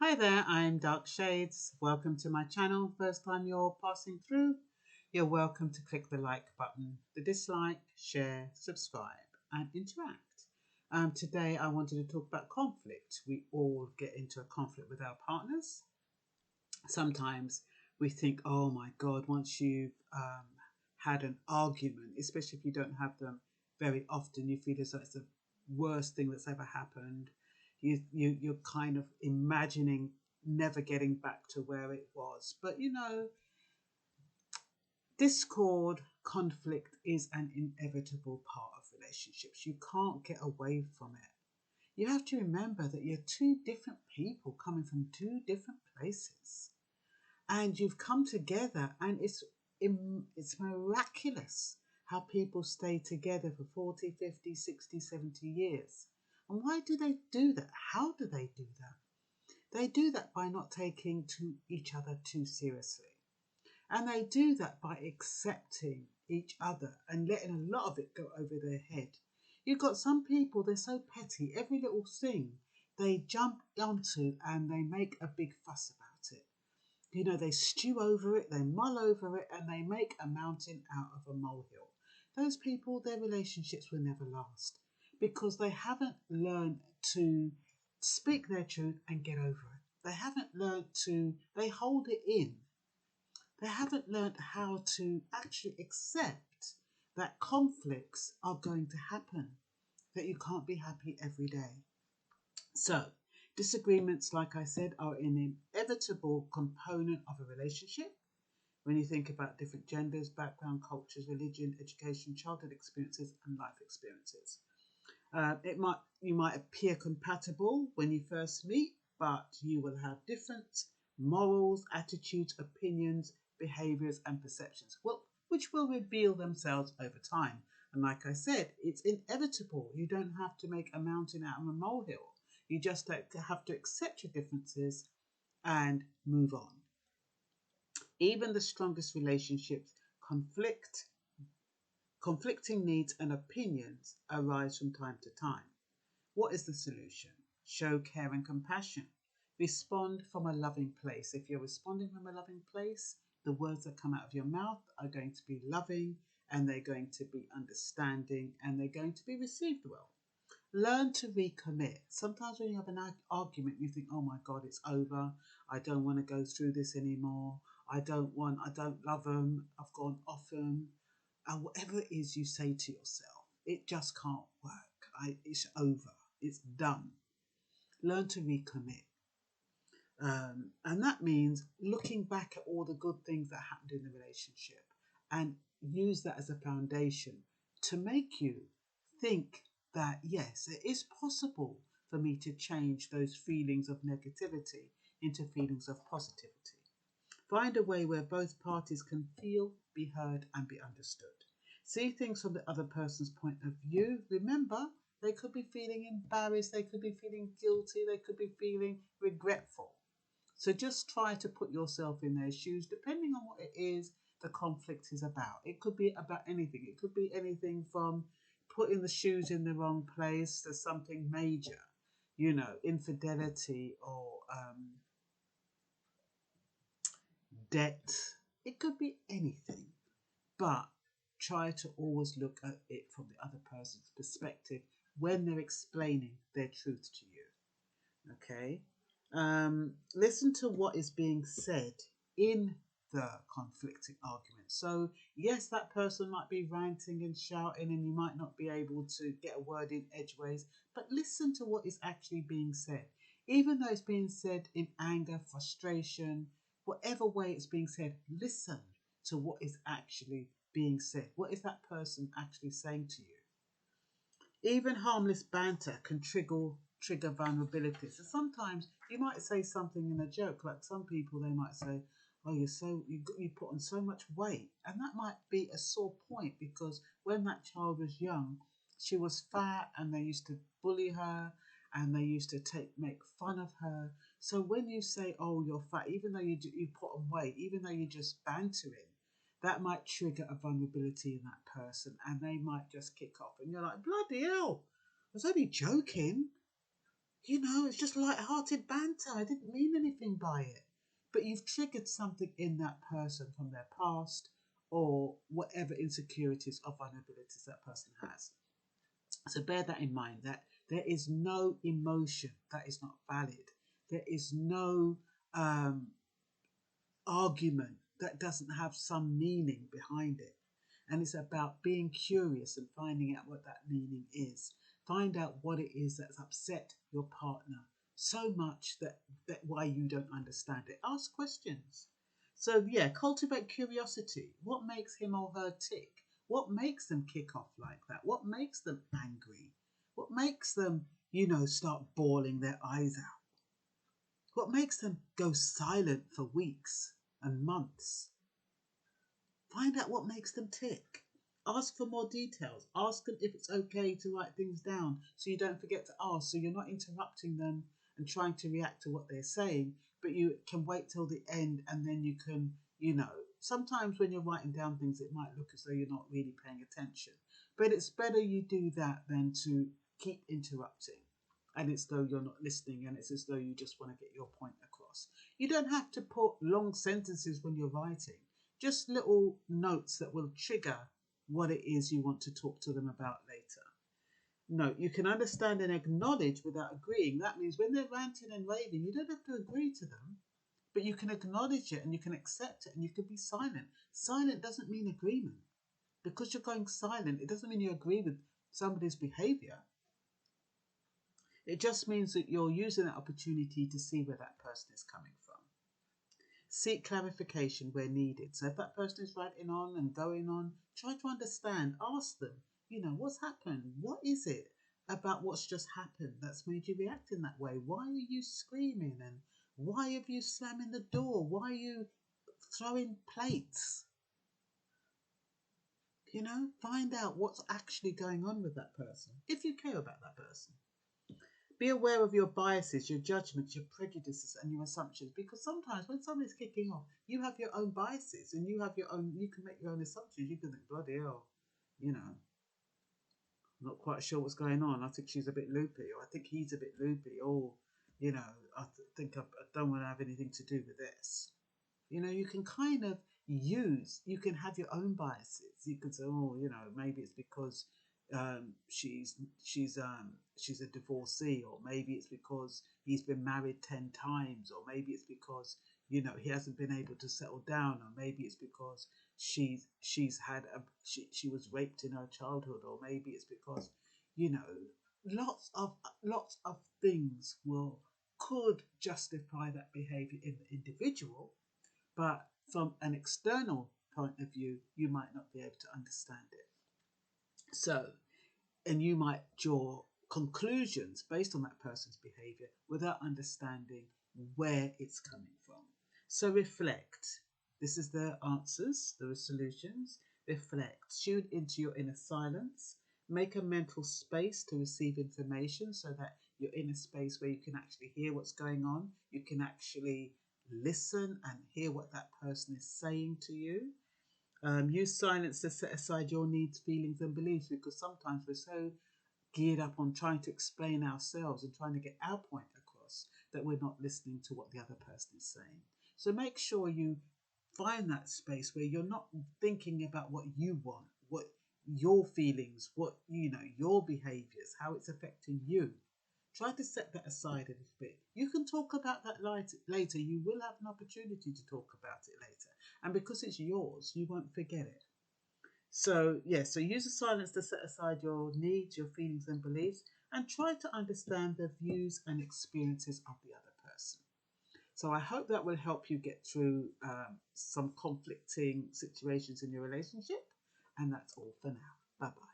Hi there, I'm Dark Shades. Welcome to my channel. First time you're passing through, you're welcome to click the like button, the dislike, share, subscribe, and interact. Today I wanted to talk about conflict. We all get into a conflict with our partners. Sometimes we think, oh my God, once you've had an argument, especially if you don't have them very often, you feel as though it's the worst thing that's ever happened. You're kind of imagining never getting back to where it was. But discord, conflict is an inevitable part of relationships. You can't get away from it. You have to remember that you're two different people coming from two different places, and you've come together, and it's miraculous how people stay together for 40, 50, 60, 70 years. And why do they do that? How do they do that? They do that by not taking each other too seriously. And they do that by accepting each other and letting a lot of it go over their head. You've got some people, they're so petty, every little thing they jump onto and they make a big fuss about it. They stew over it, they mull over it, and they make a mountain out of a molehill. Those people, their relationships will never last because they haven't learned to speak their truth and get over it. They haven't learned they hold it in. They haven't learned how to actually accept that conflicts are going to happen, that you can't be happy every day. So, disagreements, like I said, are an inevitable component of a relationship. When you think about different genders, background, cultures, religion, education, childhood experiences, and life experiences. You might appear compatible when you first meet, but you will have different morals, attitudes, opinions, behaviors, and perceptions, which will reveal themselves over time. And like I said, it's inevitable. You don't have to make a mountain out of a molehill. You just have to accept your differences and move on. Even the strongest relationships conflicting needs and opinions arise from time to time. What is the solution? Show care and compassion. Respond from a loving place. If you're responding from a loving place, the words that come out of your mouth are going to be loving, and they're going to be understanding, and they're going to be received well. Learn to recommit. Sometimes when you have an argument, you think, oh my God, it's over. I don't want to go through this anymore. I don't love them. I've gone off them. And whatever it is you say to yourself, it just can't work. It's over. It's done. Learn to recommit. And that means looking back at all the good things that happened in the relationship and use that as a foundation to make you think that, yes, it is possible for me to change those feelings of negativity into feelings of positivity. Find a way where both parties can feel, be heard, and be understood. See things from the other person's point of view. Remember, they could be feeling embarrassed, they could be feeling guilty, they could be feeling regretful. So just try to put yourself in their shoes, depending on what it is the conflict is about. It could be about anything. It could be anything from putting the shoes in the wrong place to something major, infidelity or debt. It could be anything, but try to always look at it from the other person's perspective when they're explaining their truth to you. Okay? Listen to what is being said in the conflicting argument. So, yes, that person might be ranting and shouting, and you might not be able to get a word in edgeways, but listen to what is actually being said. Even though it's being said in anger, frustration, whatever way it's being said, listen to what is actually being said. What is that person actually saying to you? Even harmless banter can trigger vulnerabilities. So sometimes you might say something in a joke, like some people, they might say, oh, you put on so much weight. And that might be a sore point because when that child was young, she was fat and they used to bully her and they used to make fun of her. So when you say, oh, you're fat, even though you put on weight, even though you're just bantering, that might trigger a vulnerability in that person and they might just kick off. And you're like, bloody hell, I was only joking. It's just light-hearted banter. I didn't mean anything by it. But you've triggered something in that person from their past or whatever insecurities or vulnerabilities that person has. So bear that in mind, that there is no emotion that is not valid. There is no argument that doesn't have some meaning behind it. And it's about being curious and finding out what that meaning is. Find out what it is that's upset your partner so much that why you don't understand it. Ask questions. So yeah, cultivate curiosity. What makes him or her tick? What makes them kick off like that? What makes them angry? What makes them, start bawling their eyes out? What makes them go silent for weeks and months? Find out what makes them tick. Ask for more details. Ask them if it's okay to write things down so you don't forget to ask, so you're not interrupting them and trying to react to what they're saying, but you can wait till the end and then you can, sometimes when you're writing down things, it might look as though you're not really paying attention. But it's better you do that than to keep interrupting. And it's though you're not listening and it's as though you just want to get your point across. You don't have to put long sentences when you're writing. Just little notes that will trigger what it is you want to talk to them about later. No, you can understand and acknowledge without agreeing. That means when they're ranting and raving, you don't have to agree to them, but you can acknowledge it and you can accept it and you can be silent. Silent doesn't mean agreement. Because you're going silent, it doesn't mean you agree with somebody's behavior. It just means that you're using that opportunity to see where that person is coming from. Seek clarification where needed. So if that person is ranting on and going on, try to understand. Ask them, what's happened? What is it about what's just happened that's made you react in that way? Why are you screaming? And why have you slamming the door? Why are you throwing plates? Find out what's actually going on with that person, if you care about that person. Be aware of your biases, your judgments, your prejudices, and your assumptions. Because sometimes when somebody's kicking off, you have your own biases and you can make your own assumptions. You can think, bloody hell, I'm not quite sure what's going on. I think she's a bit loopy, or I think he's a bit loopy, or, I think I don't want to have anything to do with this. You can kind of you can have your own biases. You can say, oh, maybe it's because she's a divorcee, or maybe it's because he's been married 10 times, or maybe it's because he hasn't been able to settle down, or maybe it's because she was raped in her childhood, or maybe it's because lots of things could justify that behavior in the individual, but from an external point of view, you might not be able to understand it. So, and you might draw conclusions based on that person's behavior without understanding where it's coming from. So reflect. This is the answers, the solutions. Reflect. Tune into your inner silence. Make a mental space to receive information so that you're in a space where you can actually hear what's going on. You can actually listen and hear what that person is saying to you. Use silence to set aside your needs, feelings, and beliefs, because sometimes we're so geared up on trying to explain ourselves and trying to get our point across that we're not listening to what the other person is saying. So make sure you find that space where you're not thinking about what you want, what your feelings, what your behaviors, how it's affecting you. Try to set that aside a little bit. You can talk about that later. You will have an opportunity to talk about it later. And because it's yours, you won't forget it. So, so use the silence to set aside your needs, your feelings and beliefs, and try to understand the views and experiences of the other person. So I hope that will help you get through some conflicting situations in your relationship. And that's all for now. Bye-bye.